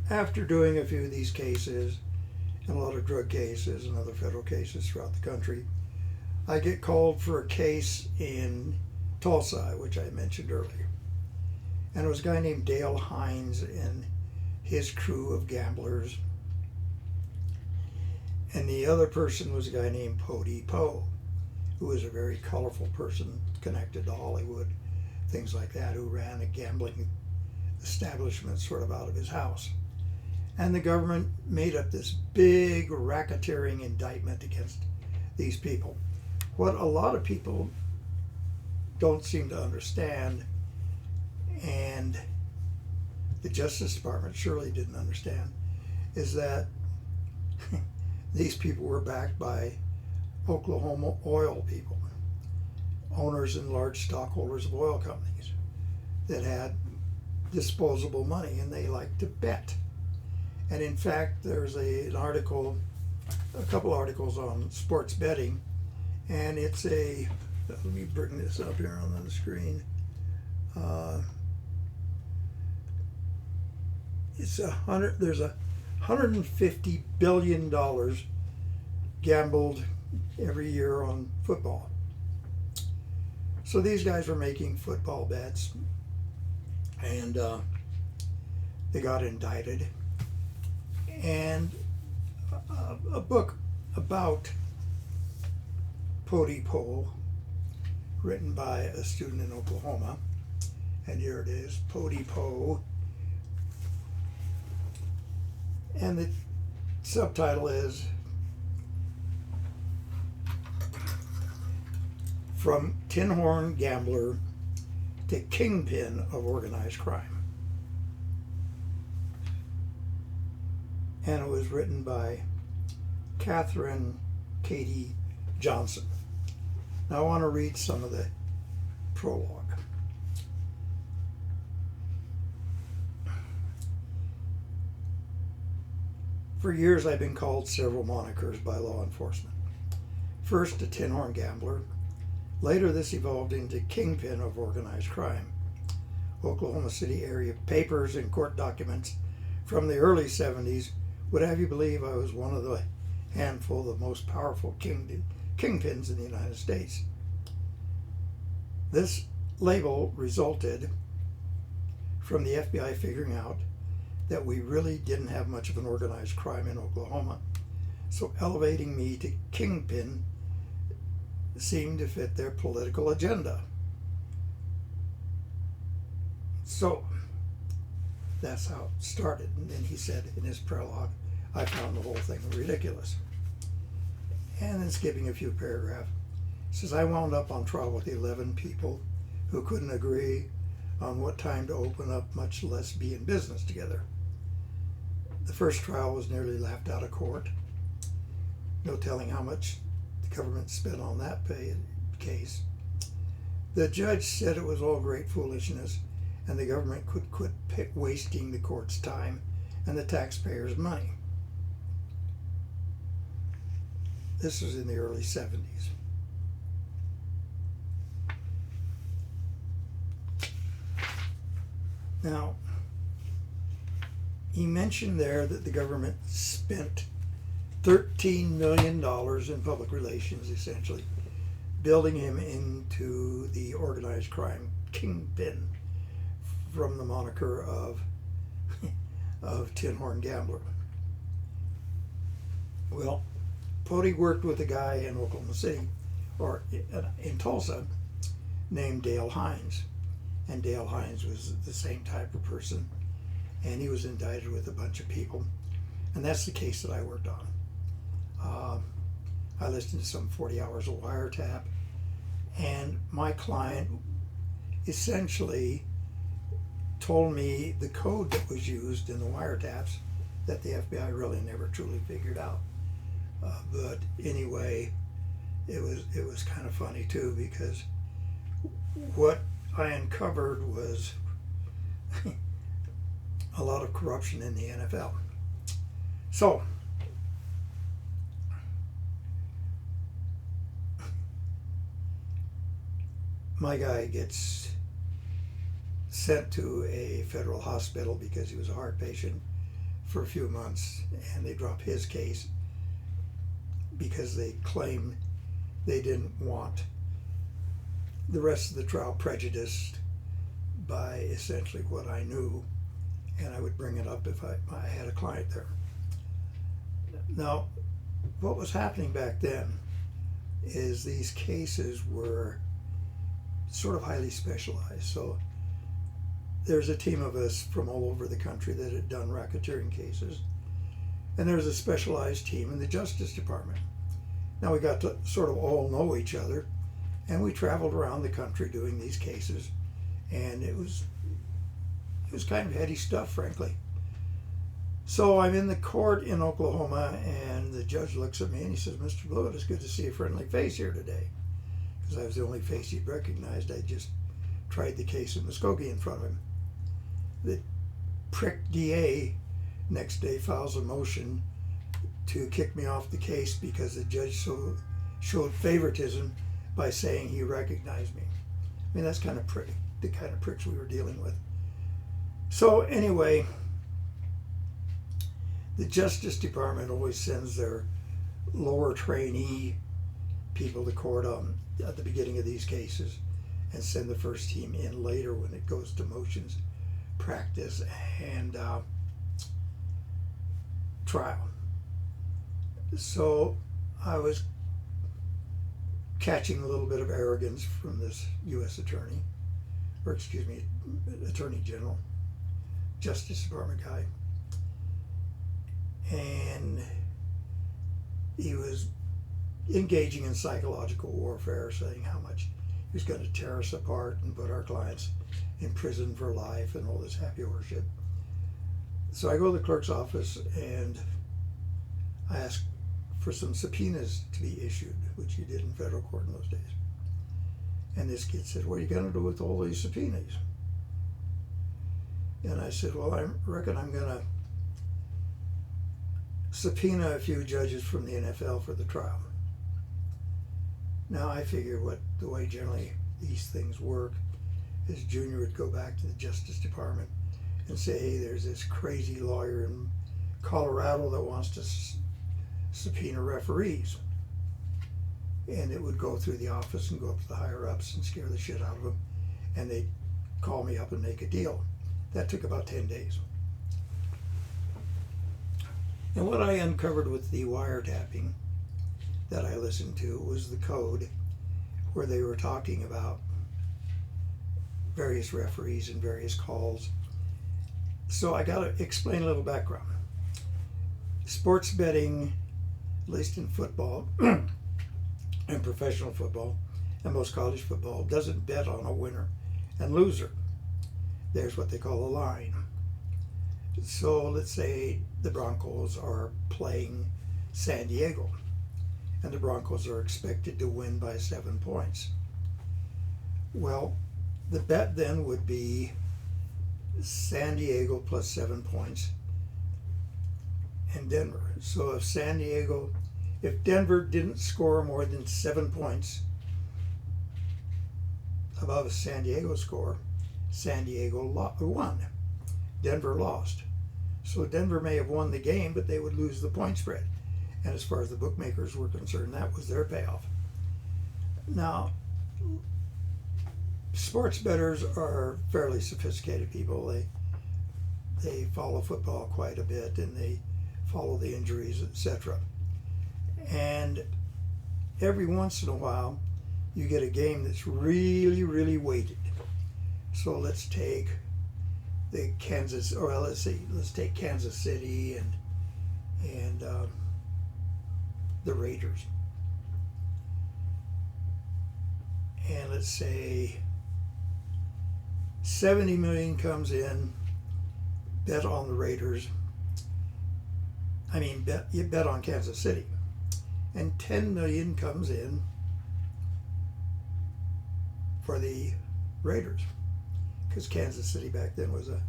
after doing a few of these cases, and a lot of drug cases and other federal cases throughout the country, I get called for a case in Tulsa, which I mentioned earlier. And it was a guy named Dale Hines and his crew of gamblers. And the other person was a guy named Pody Poe, who was a very colorful person connected to Hollywood, things like that, who ran a gambling establishment sort of out of his house. And the government made up this big racketeering indictment against these people. What a lot of people don't seem to understand, and the Justice Department surely didn't understand, is that these people were backed by Oklahoma oil people, owners and large stockholders of oil companies that had disposable money, and they liked to bet. And in fact, there's a couple articles on sports betting, and let me bring this up here on the screen. There's $150 billion gambled every year on football. So these guys were making football bets, and they got indicted. And a book about Pody Poe, written by a student in Oklahoma, and here it is, Pody Poe, and the subtitle is From Tin Horn Gambler to Kingpin of Organized Crime. And it was written by Catherine Katie Johnson. Now I want to read some of the prologue. For years I've been called several monikers by law enforcement. First, a tin horn gambler. Later this evolved into Kingpin of Organized Crime. Oklahoma City area papers and court documents from the early 70s would have you believe I was one of the handful of the most powerful kingpins in the United States. This label resulted from the FBI figuring out that we really didn't have much of an organized crime in Oklahoma, so elevating me to kingpin seemed to fit their political agenda. So that's how it started. And then he said in his prologue, I found the whole thing ridiculous. And then skipping a few paragraphs, he says, I wound up on trial with 11 people who couldn't agree on what time to open up, much less be in business together. The first trial was nearly laughed out of court. No telling how much the government spent on that case. The judge said it was all great foolishness and the government could quit wasting the court's time and the taxpayers' money. This was in the early 70s. Now, he mentioned there that the government spent $13 million in public relations, essentially, building him into the organized crime kingpin from the moniker of Tin Horn Gambler. Well, Pody worked with a guy in Oklahoma City, or in Tulsa, named Dale Hines. And Dale Hines was the same type of person. And he was indicted with a bunch of people. And that's the case that I worked on. I listened to some 40 hours of wiretap. And my client essentially told me the code that was used in the wiretaps that the FBI really never truly figured out. But anyway, it was kind of funny too, because what I uncovered was a lot of corruption in the NFL. So, my guy gets sent to a federal hospital because he was a heart patient for a few months, and they drop his case because they claim they didn't want the rest of the trial prejudiced by essentially what I knew, and I would bring it up if I had a client there. Now, what was happening back then is these cases were sort of highly specialized. So there's a team of us from all over the country that had done racketeering cases, and there's a specialized team in the Justice Department. Now we got to sort of all know each other, and we traveled around the country doing these cases, and it was kind of heady stuff, frankly. So I'm in the court in Oklahoma, and the judge looks at me and he says, "Mr. Blewett, it's good to see a friendly face here today," because I was the only face he'd recognized. I just tried the case in Muskogee in front of him. The prick DA next day files a motion to kick me off the case because the judge showed favoritism by saying he recognized me. I mean, that's kind of the kind of pricks we were dealing with. So anyway, the Justice Department always sends their lower trainee people to court at the beginning of these cases, and send the first team in later when it goes to motions, practice, and trial. So I was catching a little bit of arrogance from this U.S. attorney, or excuse me, Attorney General, Justice Department guy. And he was engaging in psychological warfare, saying how much he was going to tear us apart and put our clients in prison for life and all this happy horseshit. So I go to the clerk's office and I ask for some subpoenas to be issued, which you did in federal court in those days. And this kid said, "What are you going to do with all these subpoenas?" And I said, "Well, I reckon I'm going to subpoena a few judges from the NFL for the trial." Now I figure the way generally these things work is Junior would go back to the Justice Department and say, "Hey, there's this crazy lawyer in Colorado that wants to subpoena referees." And it would go through the office and go up to the higher ups and scare the shit out of them, and they'd call me up and make a deal. That took about 10 days. And what I uncovered with the wiretapping that I listened to was the code where they were talking about various referees and various calls. So I got to explain a little background. Sports betting, at least in football and professional football and most college football, doesn't bet on a winner and loser. There's what they call a line. So let's say the Broncos are playing San Diego, and the Broncos are expected to win by 7 points. Well, the bet then would be San Diego plus 7 points and Denver. So if Denver didn't score more than 7 points above a San Diego score, San Diego won. Denver lost. So Denver may have won the game, but they would lose the point spread. And as far as the bookmakers were concerned, that was their payoff. Now, sports bettors are fairly sophisticated people. They follow football quite a bit, and they follow the injuries, etc. And every once in a while, you get a game that's really, really weighted. So let's take let's take Kansas City and the Raiders. And let's say 70 million comes in, bet on the Raiders. You bet on Kansas City. And 10 million comes in for the Raiders, because Kansas City back then was a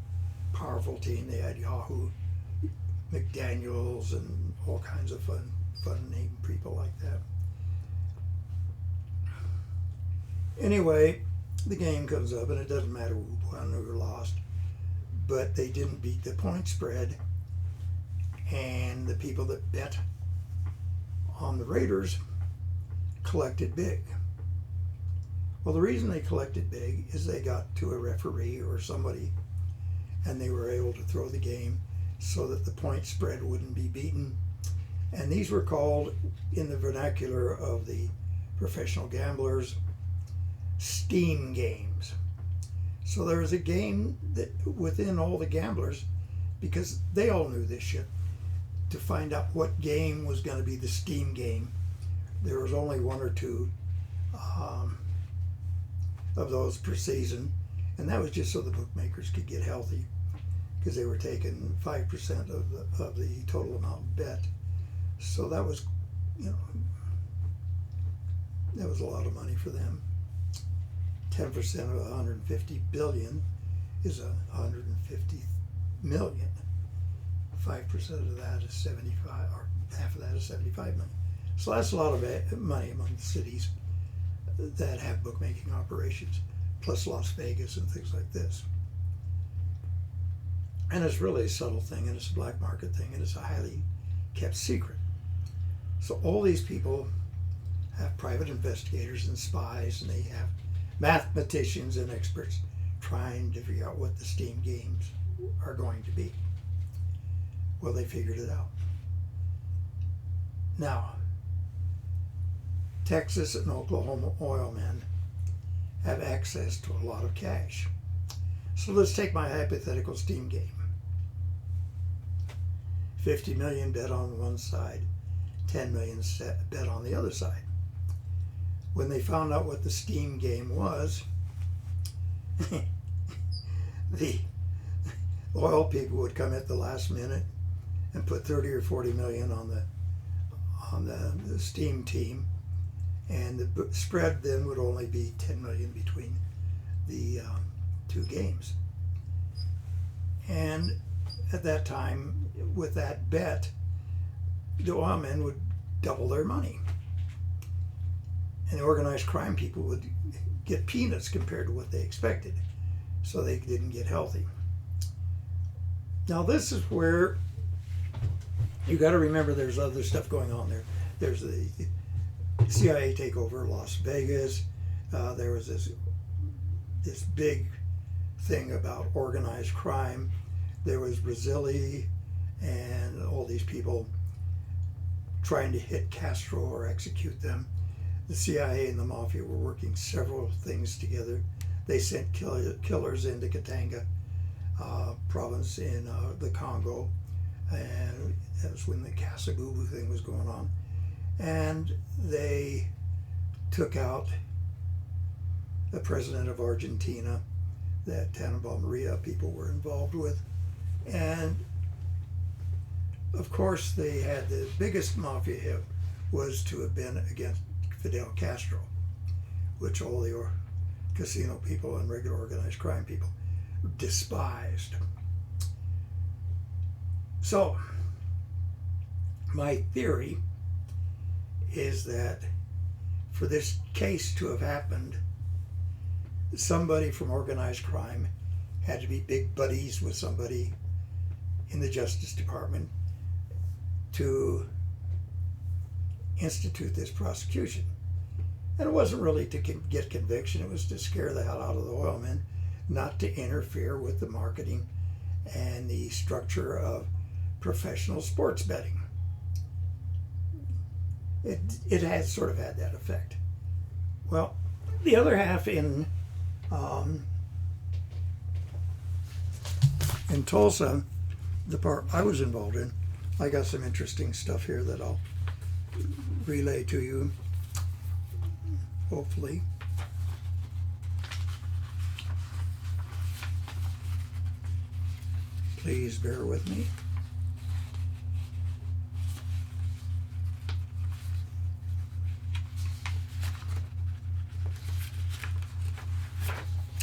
powerful team. They had Yahoo, McDaniels, and all kinds of fun name people like that. Anyway, the game comes up, and it doesn't matter who won or lost, but they didn't beat the point spread and the people that bet on the Raiders collected big. Well, the reason they collected big is they got to a referee or somebody, and they were able to throw the game so that the point spread wouldn't be beaten. And these were called, in the vernacular of the professional gamblers, steam games. So there was a game that within all the gamblers, because they all knew this shit, to find out what game was going to be the steam game. There was only one or two of those per season, and that was just so the bookmakers could get healthy, because they were taking 5% of the total amount bet. So that was, that was a lot of money for them. 10% of 150 billion is 150 million. 5% of that is 75, or half of that is 75 million. So that's a lot of money among the cities that have bookmaking operations, plus Las Vegas and things like this. And it's really a subtle thing, and it's a black market thing, and it's a highly kept secret. So all these people have private investigators and spies, and they have mathematicians and experts trying to figure out what the steam games are going to be. Well, they figured it out. Now, Texas and Oklahoma oilmen have access to a lot of cash. So let's take my hypothetical steam game. 50 million bet on one side, 10 million bet on the other side. When they found out what the steam game was, the oil people would come at the last minute and put 30 or 40 million on the steam team, and the spread then would only be 10 million between the two games. And at that time, with that bet, the oilmen would double their money, and the organized crime people would get peanuts compared to what they expected, so they didn't get healthy. Now this is where you got to remember there's other stuff going on there. There's the CIA takeover Las Vegas. There was this big thing about organized crime. There was Brazili and all these people trying to hit Castro or execute them. The CIA and the Mafia were working several things together. They sent killers into Katanga province in the Congo, and that was when the Kasabubu thing was going on. And they took out the president of Argentina that Tannenbaum Maria people were involved with. And of course they had the biggest mafia hit was to have been against Fidel Castro, which all the casino people and regular organized crime people despised. So my theory is that for this case to have happened, somebody from organized crime had to be big buddies with somebody in the Justice Department to institute this prosecution. And it wasn't really to get conviction, it was to scare the hell out of the oilmen, not to interfere with the marketing and the structure of professional sports betting. It has sort of had that effect. Well, the other half in Tulsa, the part I was involved in, I got some interesting stuff here that I'll relay to you, hopefully. Please bear with me.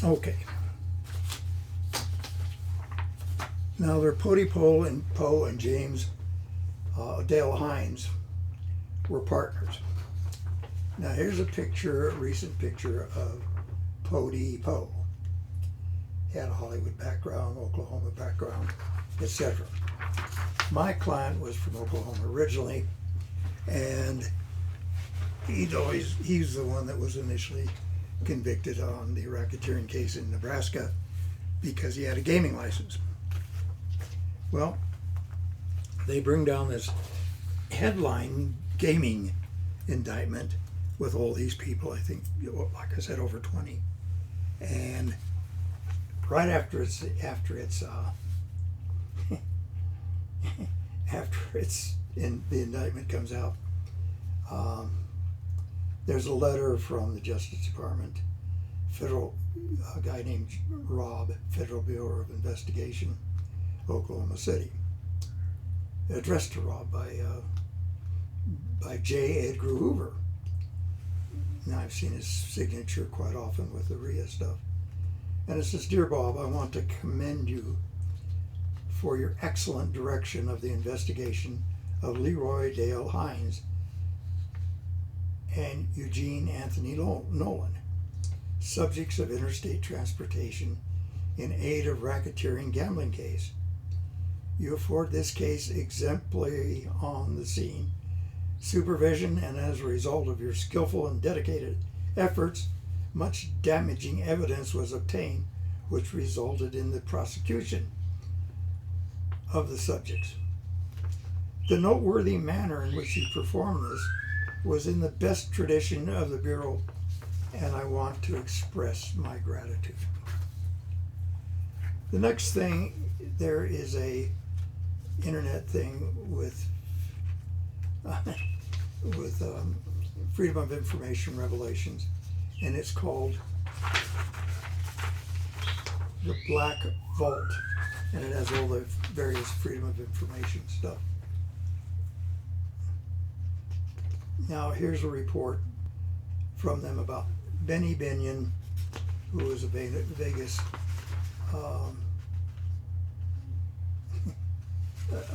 Okay. Now they're Poe and James Dale Hines were partners. Now here's a picture, a recent picture of Poe. He had a Hollywood background, Oklahoma background, etc. My client was from Oklahoma originally, and he's the one that was initially convicted on the racketeering case in Nebraska because he had a gaming license. Well, they bring down this headline gaming indictment with all these people, I think, like I said, over 20. And right after it's in the indictment comes out, there's a letter from the Justice Department, a guy named Rob, Federal Bureau of Investigation, Oklahoma City, addressed to Rob by J. Edgar Hoover. Now, I've seen his signature quite often with the RIA stuff. And it says, "Dear Bob, I want to commend you for your excellent direction of the investigation of Leroy Dale Hines and Eugene Anthony Nolan, subjects of interstate transportation in aid of racketeering gambling case. You afford this case exemplary on the scene supervision, and as a result of your skillful and dedicated efforts, much damaging evidence was obtained, which resulted in the prosecution of the subjects. The noteworthy manner in which you performed this was in the best tradition of the Bureau, and I want to express my gratitude." The next thing, there is a internet thing with Freedom of Information revelations, and it's called the Black Vault, and it has all the various Freedom of Information stuff. Now here's a report from them about Benny Binion, who was a Vegas, a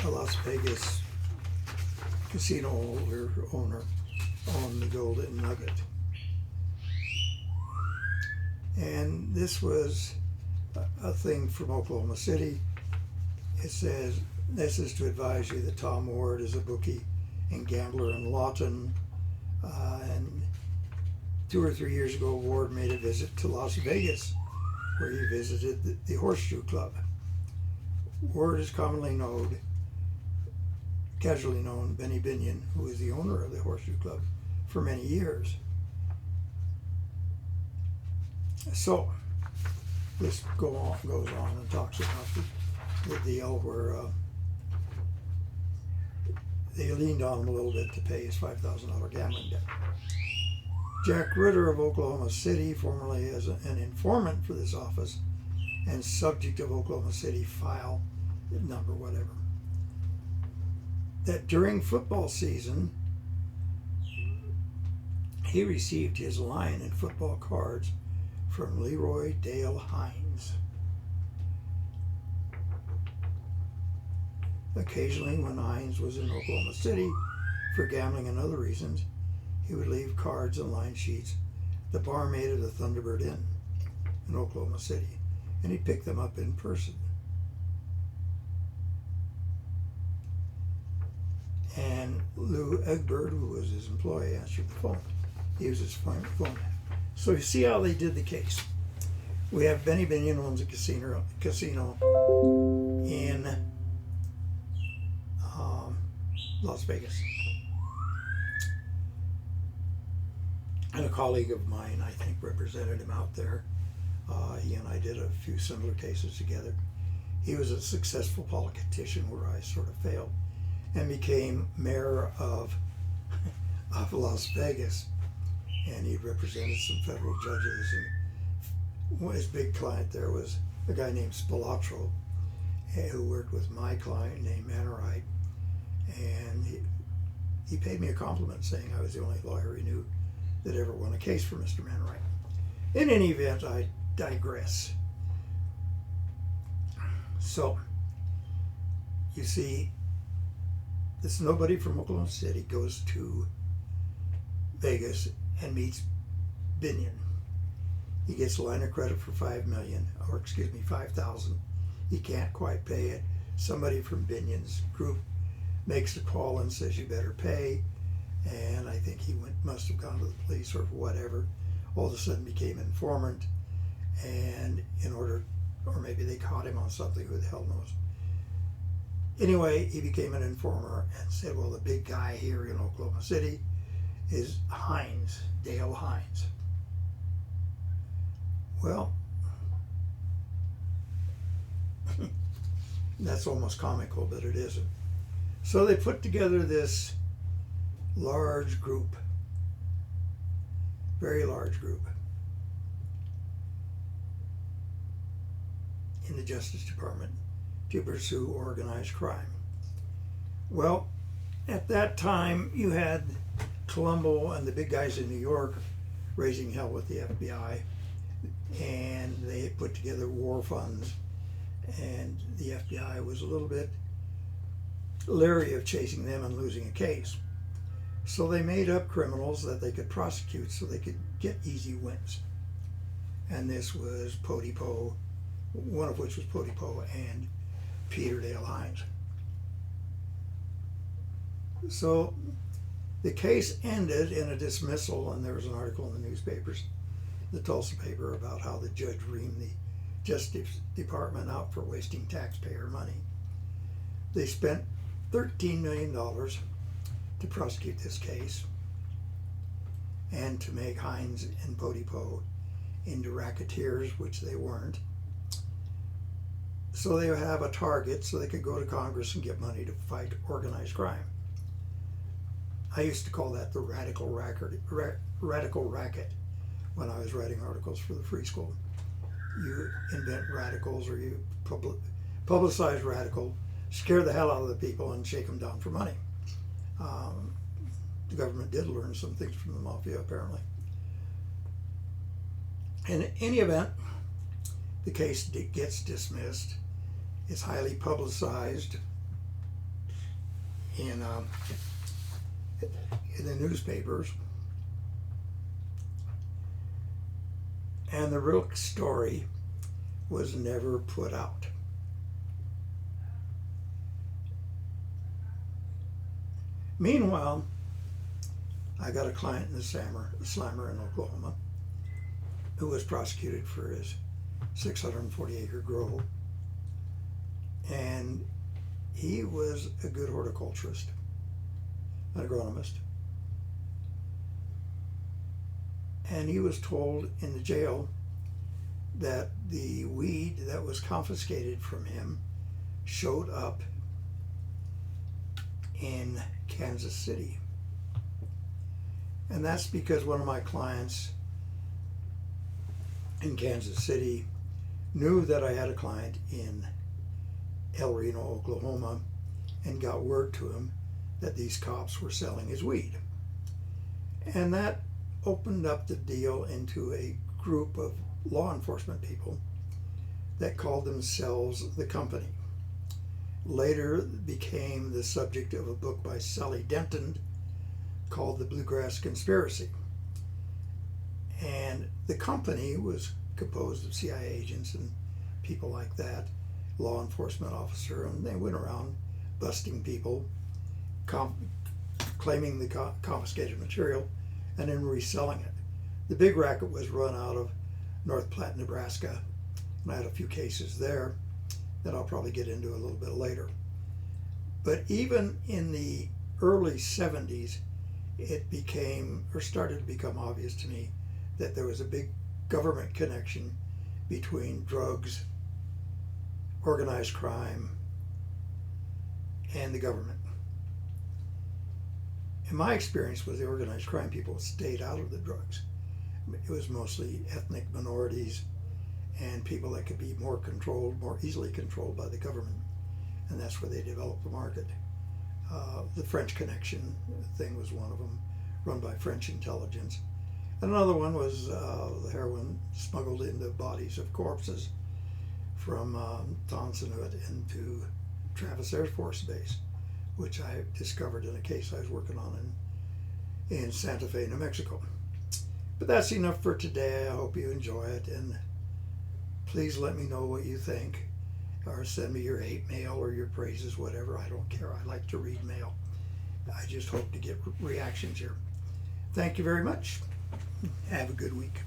Las Vegas casino owner on the Golden Nugget. And this was a thing from Oklahoma City. It says, "This is to advise you that Tom Ward is a bookie and gambler in Lawton. And 2 or 3 years ago, Ward made a visit to Las Vegas, where he visited the Horseshoe Club. Ward is casually known Benny Binion, who is the owner of the Horseshoe Club, for many years." So this goes on and talks about the deal where they leaned on him a little bit to pay his $5,000 gambling debt. Jack Ritter of Oklahoma City, formerly as an informant for this office and subject of Oklahoma City file number whatever, that during football season he received his line in football cards from Leroy Dale Hines. Occasionally, when Hines was in Oklahoma City for gambling and other reasons, he would leave cards and line sheets at the barmaid of the Thunderbird Inn in Oklahoma City, and he'd pick them up in person. And Lou Egbert, who was his employee, answered the phone. He was his phone. So you see how they did the case. We have Benny Binion owns a casino in Las Vegas. And a colleague of mine, I think, represented him out there. He and I did a few similar cases together. He was a successful politician where I sort of failed, and became mayor of Las Vegas. And he represented some federal judges, and his big client there was a guy named Spilatro, who worked with my client named Mannerite. And he paid me a compliment saying I was the only lawyer he knew that ever won a case for Mr. Mannerite. In any event, I digress. So, you see, this nobody from Oklahoma City goes to Vegas and meets Binion. He gets a line of credit for $5,000. He can't quite pay it. somebody from Binion's group makes a call and says you better pay, and I think he must have gone to the police or whatever. All of a sudden became informant, and or maybe they caught him on something, who the hell knows. Anyway, he became an informer and said, well, the big guy here in Oklahoma City is Hines, Dale Hines. Well, that's almost comical, but it isn't. So they put together this large group, very large group, in the Justice Department to pursue organized crime. Well, at that time, you had Colombo and the big guys in New York raising hell with the FBI, and they had put together war funds, and the FBI was a little bit leery of chasing them and losing a case. So they made up criminals that they could prosecute so they could get easy wins. And this was Pody Poe, one of which was Pody Poe and Peter Dale Hines. So the case ended in a dismissal, and there was an article in the newspapers, the Tulsa paper, about how the judge reamed the Justice Department out for wasting taxpayer money. They spent $13 million to prosecute this case and to make Hines and Pody Poe into racketeers, which they weren't. So they would have a target so they could go to Congress and get money to fight organized crime. I used to call that the radical racket when I was writing articles for the Free School. You invent radicals, or you publicize radical, scare the hell out of the people and shake them down for money. The government did learn some things from the mafia, apparently. In any event, the case gets dismissed. It's highly publicized in the newspapers. And the real story was never put out. Meanwhile, I got a client in the Slammer in Oklahoma who was prosecuted for his 640-acre grow. And he was a good horticulturist, an agronomist. And he was told in the jail that the weed that was confiscated from him showed up in Kansas City. And that's because one of my clients in Kansas City knew that I had a client in El Reno, Oklahoma, and got word to him that these cops were selling his weed. And that opened up the deal into a group of law enforcement people that called themselves the Company. Later became the subject of a book by Sally Denton called The Bluegrass Conspiracy. And the Company was composed of CIA agents and people like that, law enforcement officer, and they went around busting people, claiming the confiscated material, and then reselling it. The big racket was run out of North Platte, Nebraska, and I had a few cases there that I'll probably get into a little bit later. But even in the early 70s, it became, or started to become obvious to me, that there was a big government connection between drugs, organized crime, and the government. In my experience with the organized crime, people stayed out of the drugs. It was mostly ethnic minorities and people that could be more controlled, more easily controlled by the government. And that's where they developed the market. The French Connection thing was one of them, run by French intelligence. And another one was the heroin smuggled into bodies of corpses from Tonsanut into Travis Air Force Base, which I discovered in a case I was working on in Santa Fe, New Mexico. But that's enough for today. I hope you enjoy it, and please let me know what you think. or send me your hate mail or your praises, whatever. I don't care. I like to read mail. I just hope to get reactions here. Thank you very much. Have a good week.